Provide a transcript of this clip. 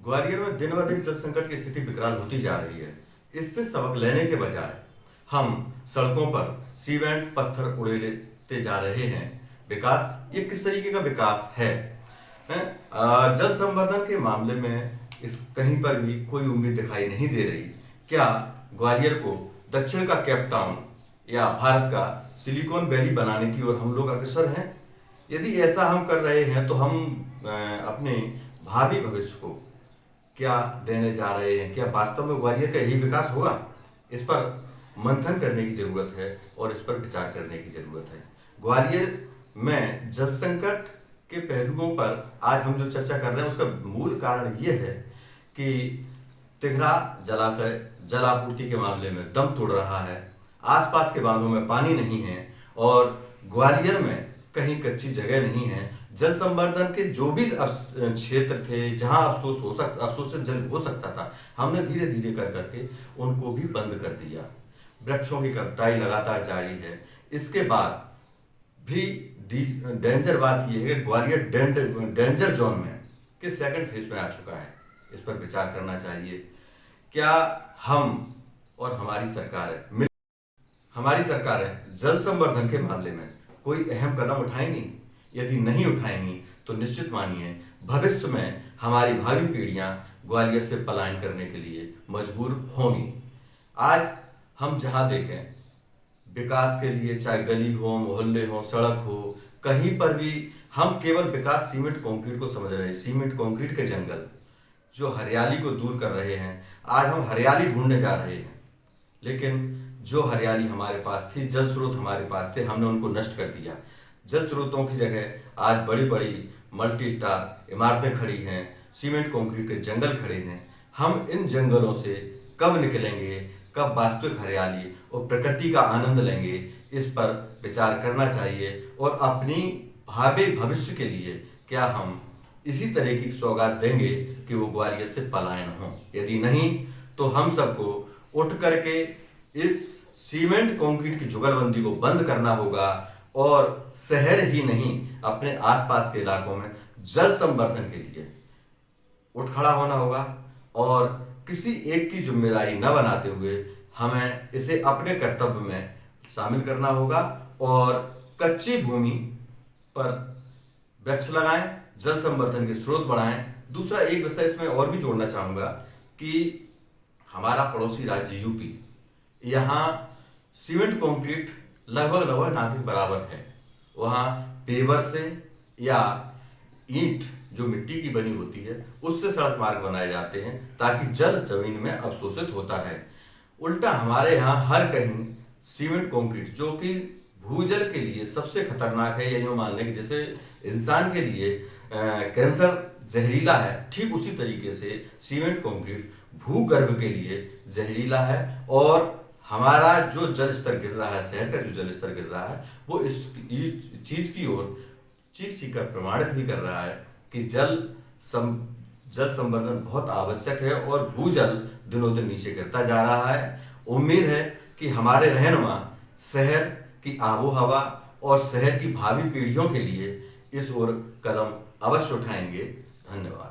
ग्वालियर में दिन ब दिन जल संकट की स्थिति विकराल होती जा रही है। इससे सबक लेने के बजाय हम सड़कों पर सीमेंट पत्थर उड़ेलते जा रहे हैं। विकास ये किस तरीके का विकास है? जल संवर्धन के मामले में इस कहीं पर भी कोई उम्मीद दिखाई नहीं दे रही। क्या ग्वालियर को दक्षिण का केप टाउन या भारत का सिलिकॉन वैली बनाने की ओर हम लोग अग्रसर हैं? यदि ऐसा हम कर रहे हैं तो हम अपने भावी भविष्य को क्या देने जा रहे हैं? क्या वास्तव में ग्वालियर का यही विकास होगा? इस पर मंथन करने की जरूरत है और इस पर विचार करने की जरूरत है। ग्वालियर में जल संकट के पहलुओं पर आज हम जो चर्चा कर रहे हैं उसका मूल कारण यह है कि तिघरा जलाशय जल आपूर्ति के मामले में दम तोड़ रहा है। आसपास के बांधों में पानी नहीं है और ग्वालियर में कहीं कच्ची जगह नहीं है। जल संवर्धन के जो भी क्षेत्र थे जहां अफसोस से जल हो सकता था, हमने धीरे धीरे कर करके उनको भी बंद कर दिया। वृक्षों की कटाई लगातार जारी है। इसके बाद भी डेंजर बात यह है कि ग्वालियर डेंजर जोन में के सेकंड फेज में आ चुका है। इस पर विचार करना चाहिए। क्या हम और हमारी सरकारें जल संवर्धन के मामले में कोई अहम कदम उठाएंगी? यदि नहीं उठाएंगी तो निश्चित मानिए भविष्य में हमारी भावी पीढ़ियां ग्वालियर से पलायन करने के लिए मजबूर होंगी। आज हम जहां देखें विकास के लिए, चाहे गली हो, मोहल्ले हो, सड़क हो, कहीं पर भी हम केवल विकास सीमेंट कंक्रीट को समझ रहे हैं। सीमेंट कंक्रीट के जंगल जो हरियाली को दूर कर रहे हैं, आज हम हरियाली ढूंढने जा रहे हैं। लेकिन जो हरियाली हमारे पास थी, जल स्रोत हमारे पास थे, हमने उनको नष्ट कर दिया। जल स्रोतों की जगह आज बड़ी बड़ी मल्टी स्टार इमारतें खड़ी हैं, सीमेंट कंक्रीट के जंगल खड़े हैं। हम इन जंगलों से कब निकलेंगे, कब वास्तविक हरियाली और प्रकृति का आनंद लेंगे, इस पर विचार करना चाहिए। और अपनी भावी भविष्य के लिए क्या हम इसी तरह की सौगात देंगे कि वो ग्वालियर से पलायन हो? यदि नहीं तो हम सबको उठ करके इस सीमेंट कंक्रीट की जुगलबंदी को बंद करना होगा और शहर ही नहीं अपने आसपास के इलाकों में जल संवर्धन के लिए उठ खड़ा होना होगा। और किसी एक की जिम्मेदारी न बनाते हुए हमें इसे अपने कर्तव्य में शामिल करना होगा और कच्ची भूमि पर वृक्ष लगाएं, जल संवर्धन के स्रोत बढ़ाएं। दूसरा एक विषय इसमें और भी जोड़ना चाहूंगा कि हमारा पड़ोसी राज्य यूपी, यहाँ सीमेंट कंक्रीट लगभग ना के बराबर है। वहाँ पेवर से या ईंट जो मिट्टी की बनी होती है उससे सड़क मार्ग बनाए जाते हैं ताकि जल जमीन में अवशोषित होता है। उल्टा हमारे यहाँ हर कहीं सीमेंट कंक्रीट जो कि भूजल के लिए सबसे खतरनाक है, या यूं मान लें कि जैसे इंसान के लिए कैंसर जहरीला है, ठीक उसी तरीके से सीमेंट कंक्रीट भूगर्भ के लिए जहरीला है। और हमारा जो जल स्तर गिर रहा है, शहर का जो जल स्तर गिर रहा है, वो इस चीज की ओर चीख चीख कर प्रमाणित भी कर रहा है कि जल संवर्धन बहुत आवश्यक है और भूजल दिनों दिन नीचे गिरता जा रहा है। उम्मीद है कि हमारे रहनुमा शहर की आबो हवा और शहर की भावी पीढ़ियों के लिए इस ओर कदम अवश्य उठाएंगे। धन्यवाद।